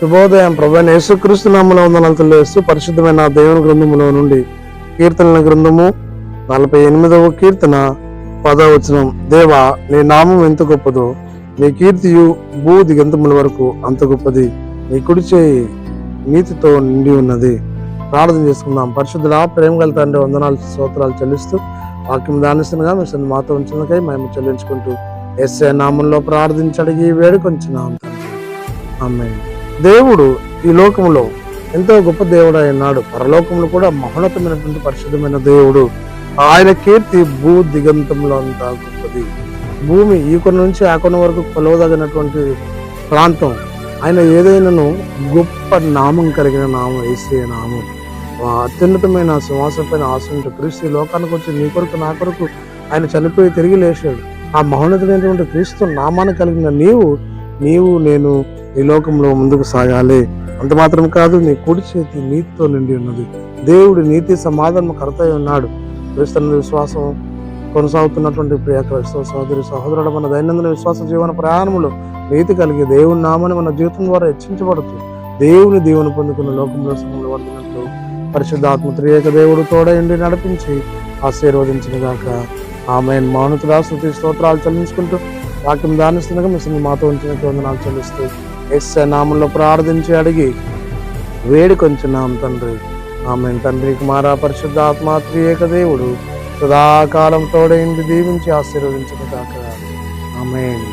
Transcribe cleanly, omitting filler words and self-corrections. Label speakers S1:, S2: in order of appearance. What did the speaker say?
S1: శుభోదయం. ప్రభువైన యేసుక్రీస్తు నామములో వందనాలు తెలియజేస్తూ పరిశుద్ధమైన దేవుని గ్రంథములో నుండి కీర్తనల గ్రంథము 48వ కీర్తన 10వ వచనం. దేవా, నీ నామం ఎంత గొప్పదో, నీ కీర్తియు భూ దిగంతముల వరకు అంత గొప్పది. నీ కుడి చేయి నీతితో నిండి ఉన్నది. ప్రార్థన చేసుకుందాం. పరిశుద్ధుడా, ప్రేమ గల తండ్రి, వందనాలు స్తోత్రాలు చెల్లిస్తూ వాక్యం ధ్యానిస్తుండగా మీ సన్నిధిలో మాతో ఉంచినకై మేము చెల్లించుకుంటూ యేసయ్య నామంలో ప్రార్థించి అడిగి వేడుకొంచున్నాం తండ్రి. ఆమేన్. దేవుడు ఈ లోకంలో ఎంతో గొప్ప దేవుడు అయినాడు. పరలోకంలో కూడా మహోన్నతమైనటువంటి పరిశుద్ధమైన దేవుడు. ఆయన కీర్తి భూ దిగంతంలో అంతా గొప్పది. భూమి ఈ కొన నుంచి ఆ కొన వరకు కొలవదగినటువంటి ప్రాంతం. ఆయన ఏదైనాను గొప్ప నామం కలిగిన నామం యేసయ్య నామం. అత్యున్నతమైన సింహాసనం పైన ఆసీనుడు క్రీస్తు లోకానికి వచ్చి నీ కొరకు నా కొరకు ఆయన చనిపోయి తిరిగి లేచాడు. ఆ మహోన్నతమైనటువంటి క్రీస్తు నామాన్ని కలిగిన నీవు నేను ఈ లోకంలో ముందుకు సాగాలి. అంత మాత్రం కాదు, నీ కుడి చేతి నీతితో నిండి ఉన్నది. దేవుడి నీతి సమాధానం కర్తయ్య ఉన్నాడు. క్రీస్తు విశ్వాసం కొనసాగుతున్నటువంటి ప్రియ క్రైస్తవ సహోదరి సహోదరుడు, మన దైనందిన విశ్వాస జీవన ప్రయాణంలో నీతి కలిగి దేవుని నామాన్ని మన జీవితం ద్వారా హెచ్చించబడుతూ దేవుని పొందుకున్న లోకంలో సమయంలో పడుతున్నట్లు పరిశుద్ధాత్మ త్రియేక దేవుడు తోడయండి నడిపించి ఆశీర్వదించిన గాక. ఆమేన్. మౌనతుడా స్తుతి స్తోత్రాలు చెల్లించుకుంటూ వాక్యం ధ్యానిస్తుండగా మీ మాతో ఉంచిన వందనాలు చెల్లిస్తూ యేసయ్య నామంలో ప్రార్థించి అడిగి వేడుకొంచున్నాం తండ్రి. ఆమేన్. తండ్రి, కుమార పరిశుద్ధాత్మ త్రియేక దేవుడు సదాకాలం తోడైండి దీవించి ఆశీర్వదించిన గాక. ఆమేన్.